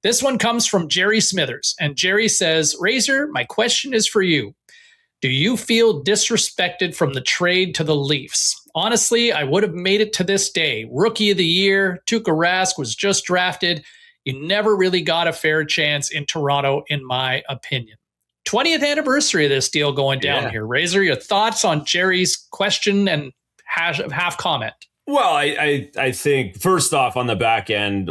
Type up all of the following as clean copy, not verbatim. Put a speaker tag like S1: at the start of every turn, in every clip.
S1: This one comes from Jerry Smithers. And Jerry says, Razor, my question is for you. Do you feel disrespected from the trade to the Leafs? Honestly, I would have made it to this day. Rookie of the year, Tuukka Rask was just drafted. You never really got a fair chance in Toronto, in my opinion. 20th anniversary of this deal going down here. Razor, your thoughts on Jerry's question and half comment?
S2: Well, I think first off on the back end,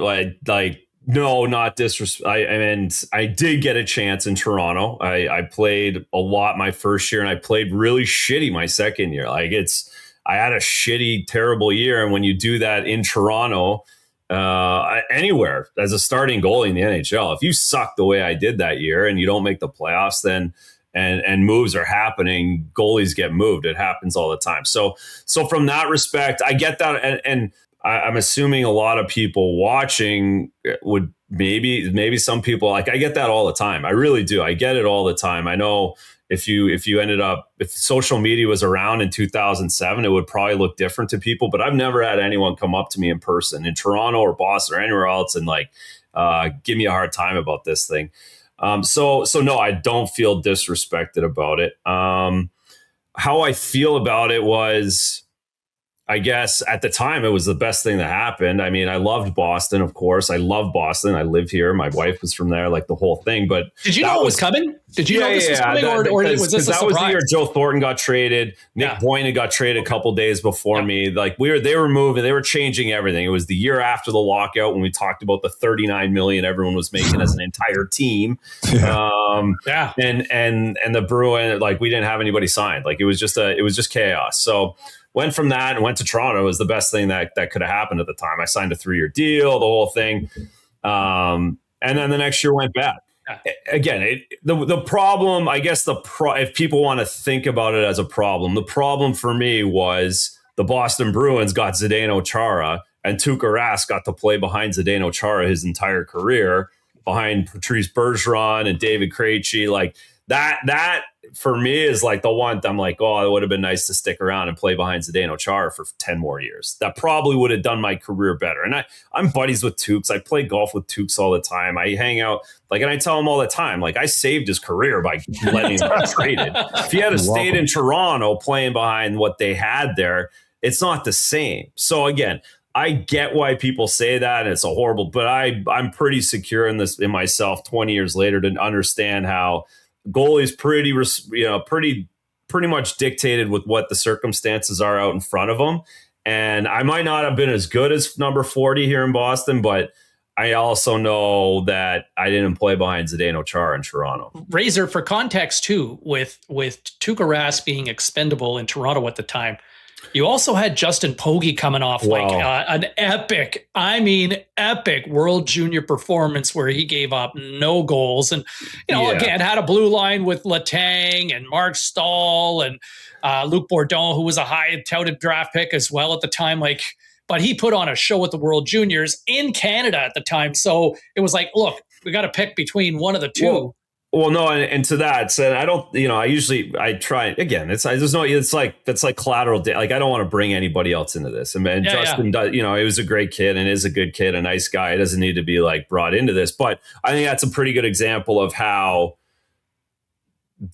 S2: no, not disrespect. I did get a chance in Toronto. I played a lot my first year, and I played really shitty my second year. I had a shitty, terrible year, and when you do that in Toronto, anywhere as a starting goalie in the NHL, if you suck the way I did that year and you don't make the playoffs, then and moves are happening, goalies get moved. It happens all the time. So from that respect, I get that, and I'm assuming a lot of people watching would maybe some people, like, I get that all the time. I really do. I get it all the time. I know if social media was around in 2007, it would probably look different to people, but I've never had anyone come up to me in person in Toronto or Boston or anywhere else and give me a hard time about this thing. So no, I don't feel disrespected about it. How I feel about it was, I guess at the time it was the best thing that happened. I mean, I loved Boston, of course. I love Boston. I live here. My wife was from there, like the whole thing. But
S1: did you know it was coming? Did you know this was coming, or was this a surprise?
S2: That was the year Joe Thornton got traded. Nick Boynton got traded a couple days before me. Like they were moving, they were changing everything. It was the year after the lockout when we talked about the $39 million everyone was making as an entire team. And the Bruin, we didn't have anybody signed. Like it was just chaos. So went from that and went to Toronto. It was the best thing that could have happened at the time. I signed a 3-year deal, the whole thing. And then the next year went bad. Again, the problem, I guess if people want to think about it as a problem, the problem for me was the Boston Bruins got Zdeno Chara, and Tuukka Rask got to play behind Zdeno Chara his entire career, behind Patrice Bergeron and David Krejci. Like that for me is like the one I'm like, oh, it would have been nice to stick around and play behind Zdeno Chara for 10 more years. That probably would have done my career better. And I'm buddies with Tukes. I play golf with Tukes all the time. I hang out, and I tell him all the time, I saved his career by letting him get traded. If he had stayed in Toronto playing behind what they had there, it's not the same. So again, I get why people say that, and it's a horrible, but I'm pretty secure in myself 20 years later to understand how goalie's pretty much dictated with what the circumstances are out in front of them. And I might not have been as good as number 40 here in Boston, but I also know that I didn't play behind Zdeno Chara in Toronto.
S1: Razor, for context too, with Tuukka Rask being expendable in Toronto at the time, you also had Justin Pogge coming off an epic World Junior performance where he gave up no goals. And, again, had a blue line with Letang and Mark Stahl and Luc Bourdon, who was a high touted draft pick as well at the time. But he put on a show at the World Juniors in Canada at the time. So it was like, look, we got to pick between one of the two.
S2: Well, no, and to that, so I don't, I try again. It's like collateral. I don't want to bring anybody else into this. And Justin does, he was a great kid and is a good kid, a nice guy. He doesn't need to be brought into this. But I think that's a pretty good example of how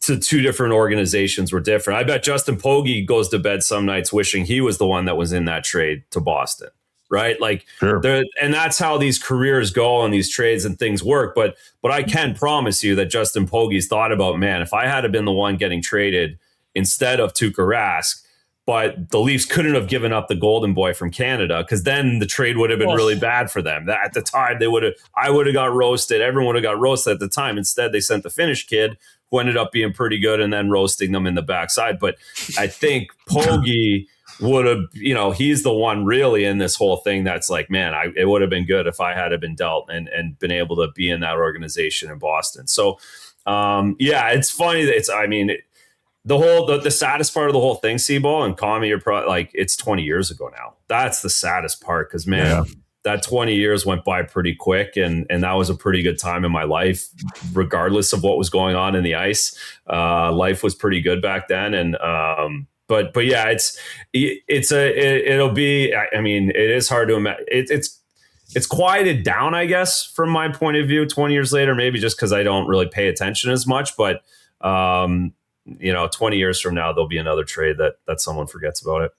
S2: the two different organizations were different. I bet Justin Pogge goes to bed some nights wishing he was the one that was in that trade to Boston. Right.
S3: Sure.
S2: And that's how these careers go and these trades and things work. But I can promise you that Justin Pogge's thought about, man, if I had been the one getting traded instead of Tuukka Rask, but the Leafs couldn't have given up the golden boy from Canada, because then the trade would have been really bad for them. At the time, I would have got roasted. Everyone would have got roasted at the time. Instead, they sent the Finnish kid who ended up being pretty good and then roasting them in the backside. But I think Pogge would have, he's the one really in this whole thing that's like, man, it would have been good if I had been dealt and been able to be in that organization in Boston. So, it's funny that the saddest part of the whole thing, Seaball and Commie, are probably it's 20 years ago now. That's the saddest part, because that 20 years went by pretty quick, and that was a pretty good time in my life, regardless of what was going on in the ice. Life was pretty good back then, and But yeah, it is hard to imagine. it's quieted down, I guess, from my point of view 20 years later, maybe just because I don't really pay attention as much. But, 20 years from now, there'll be another trade that someone forgets about it.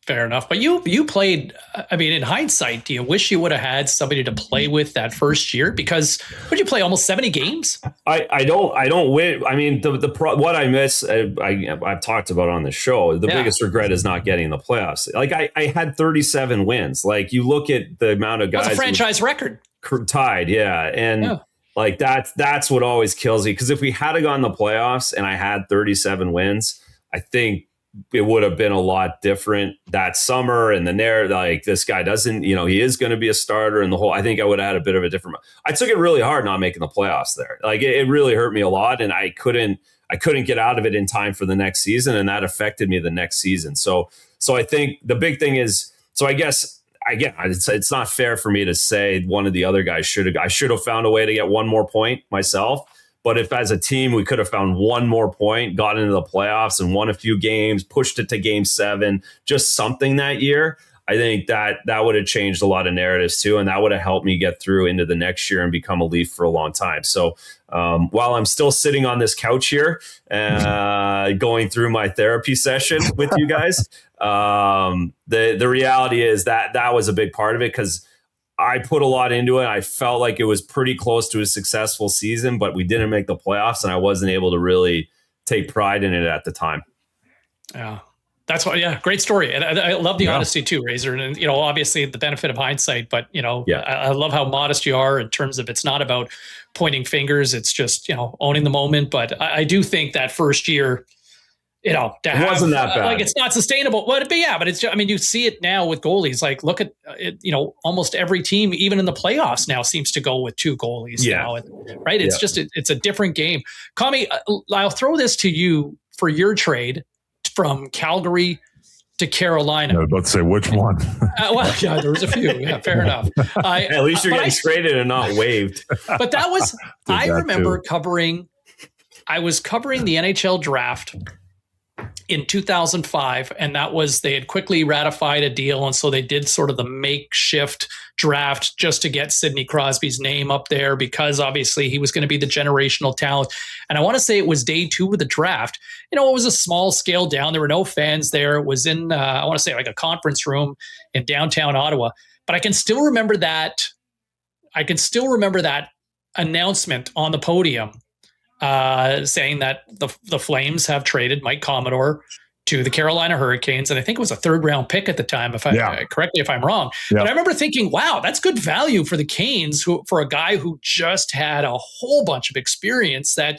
S1: Fair enough. But you played, I mean, in hindsight, do you wish you would have had somebody to play with that first year? Because would you play almost 70 games?
S2: I don't win. I mean, what I miss, I've talked about on the show, the biggest regret is not getting the playoffs. Like I had 37 wins. Like you look at the amount of guys.
S1: That's a franchise record.
S2: Tied. Yeah. And like that's what always kills me. Because if we had gone the playoffs and I had 37 wins, I think it would have been a lot different that summer. And then like this guy doesn't, he is going to be a starter and I think I would have had a bit of a different, I took it really hard not making the playoffs there. Like it really hurt me a lot. And I couldn't get out of it in time for the next season. And that affected me the next season. So I think the big thing is, so I guess, again, it's not fair for me to say one of the other guys I should have found a way to get one more point myself. But if as a team we could have found one more point, got into the playoffs and won a few games, pushed it to game 7, just something that year, I think that would have changed a lot of narratives too. And that would have helped me get through into the next year and become a Leaf for a long time. So while I'm still sitting on this couch here, going through my therapy session with you guys, the reality is that was a big part of it because I put a lot into it. I felt like it was pretty close to a successful season, but we didn't make the playoffs and I wasn't able to really take pride in it at the time.
S1: Yeah. That's why, great story. And I love the honesty too, Razor. And, obviously the benefit of hindsight, but, I love how modest you are in terms of it's not about pointing fingers. It's just, owning the moment. But I do think that first year, it wasn't that bad. Like it's not sustainable. But it's, you see it now with goalies. Like look at it, almost every team, even in the playoffs now seems to go with 2 goalies now. Right. It's just, it's a different game. Commie, I'll throw this to you for your trade from Calgary to Carolina.
S3: I was about to say which one.
S1: There was a few. Yeah, fair enough.
S2: At least you're getting traded and not waived.
S1: But that was, I remember I was covering the NHL draft in 2005, and that was, they had quickly ratified a deal, and so they did sort of the makeshift draft just to get Sidney Crosby's name up there because obviously he was going to be the generational talent. And I want to say it was day 2 of the draft. It was a small scale down. There were no fans there. It was in, I want to say like a conference room in downtown Ottawa. But I can still remember that. Announcement on the podium saying that the Flames have traded Mike Commodore to the Carolina Hurricanes. And I think it was a 3rd round pick at the time, correct me if I'm wrong. But I remember thinking, wow, that's good value for the Canes, for a guy who just had a whole bunch of experience that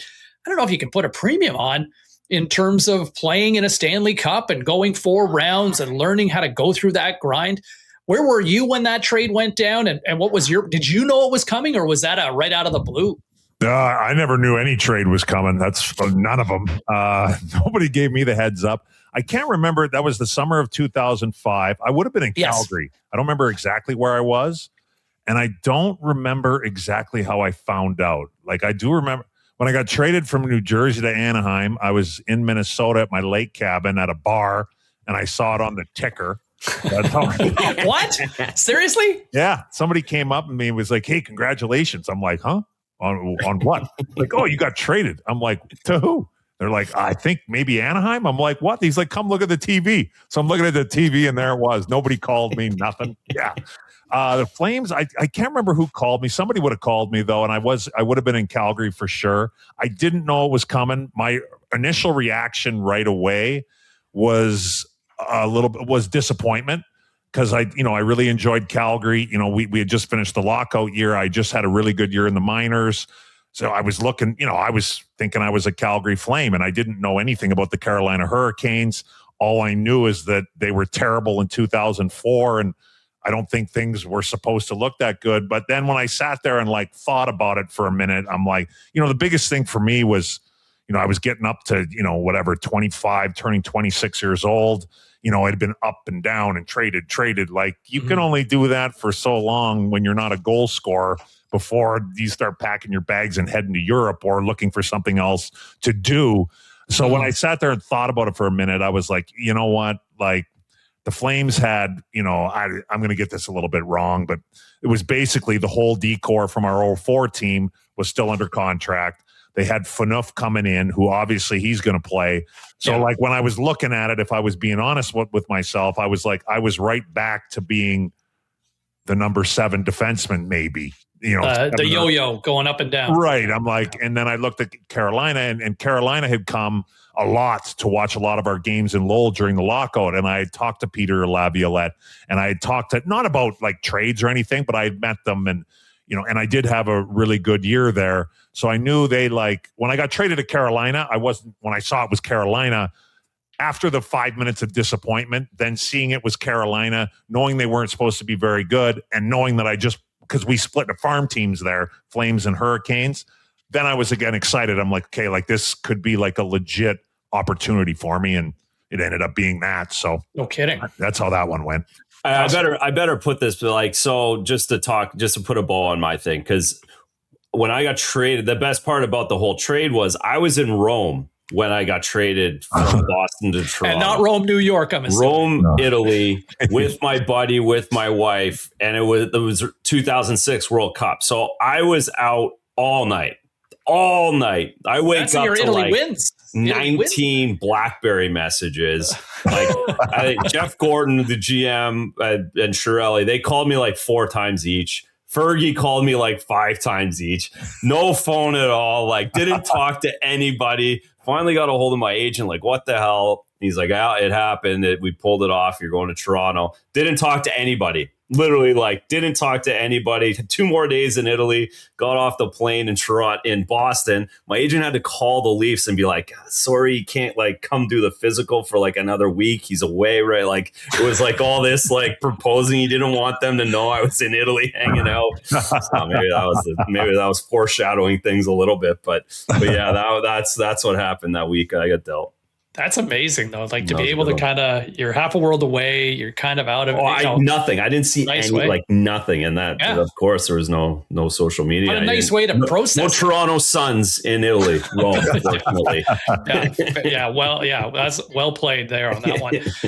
S1: I don't know if you can put a premium on in terms of playing in a Stanley Cup and going 4 rounds and learning how to go through that grind. Where were you when that trade went down? And what was did you know it was coming, or was that right out of the blue?
S3: I never knew any trade was coming. That's none of them. Nobody gave me the heads up. I can't remember. That was the summer of 2005. I would have been in Calgary. I don't remember exactly where I was. And I don't remember exactly how I found out. Like I do remember when I got traded from New Jersey to Anaheim, I was in Minnesota at my lake cabin at a bar and I saw it on the ticker. That's how
S1: What? Seriously?
S3: Yeah. Somebody came up to me and was like, "Hey, congratulations." I'm like, "Huh? On what?" Like, "Oh, you got traded." I'm like, "To who?" They're like, "I think maybe Anaheim." I'm like, "What?" He's like, "Come look at the TV." So I'm looking at the TV and there it was. Nobody called me, nothing. Yeah. The Flames, I can't remember who called me. Somebody would have called me though. And I would have been in Calgary for sure. I didn't know it was coming. My initial reaction right away was disappointment. Because I really enjoyed Calgary. We had just finished the lockout year. I just had a really good year in the minors. So I was looking, I was thinking I was a Calgary Flame, and I didn't know anything about the Carolina Hurricanes. All I knew is that they were terrible in 2004, and I don't think things were supposed to look that good. But then when I sat there and thought about it for a minute, I'm like, the biggest thing for me was, I was getting up to, 25, turning 26 years old. I'd been up and down and traded. Like you can only do that for so long when you're not a goal scorer before you start packing your bags and heading to Europe or looking for something else to do. So when I sat there and thought about it for a minute, I was like, you know what? Like The Flames had, I'm going to get this a little bit wrong, but it was basically the whole decor from our 04 team was still under contract. They had Phaneuf coming in, who obviously he's going to play. So like when I was looking at it, if I was being honest with myself, I was like, I was right back to being the number 7 defenseman, maybe.
S1: The yo-yo going up and down.
S3: Right. I'm like, and then I looked at Carolina, and Carolina had come a lot to watch a lot of our games in Lowell during the lockout. And I had talked to Peter Laviolette, and I had talked to, not about like trades or anything, but I had met them, and, and I did have a really good year there. So I knew they, like, when I got traded to Carolina, when I saw it was Carolina, after the 5 minutes of disappointment, then seeing it was Carolina, knowing they weren't supposed to be very good, and knowing that because we split the farm teams there, Flames and Hurricanes, then I was again excited. I'm like, okay, like this could be like a legit opportunity for me, and it ended up being that. So
S1: no kidding.
S3: That's how that one went.
S2: I better put this like, so just to put a bow on my thing, because when I got traded, the best part about the whole trade was I was in Rome when I got traded from Boston to Toronto.
S1: And not Rome, New York, I'm assuming.
S2: Rome, Italy, with my buddy, with my wife, and it was 2006 World Cup. So I was out all night. I wake up to
S1: Italy
S2: like
S1: wins.
S2: 19 BlackBerry messages. Like Jeff Gordon, the GM, and Chiarelli, they called me like 4 times each. Fergie called me like 5 times each. No phone at all. Like, didn't talk to anybody. Finally got a hold of my agent. Like, what the hell? He's like, it happened. We pulled it off. You're going to Toronto. Didn't talk to anybody. Literally, like, didn't talk to anybody. 2 more days in Italy. Got off the plane in Boston. My agent had to call the Leafs and be like, sorry, he can't like come do the physical for like another week. He's away, right? Like, it was like all this like proposing. He didn't want them to know I was in Italy hanging out. So maybe that was foreshadowing things a little bit. But yeah, that's what happened that week. I got dealt.
S1: That's amazing, though. Like to be able to kind of, you're half a world away. You're kind of out of
S2: nothing. I didn't see nothing. And that, of course, there was no social media.
S1: What a nice way to process.
S2: No Toronto Suns in Italy. Rome, unfortunately.
S1: That's well played there on that one.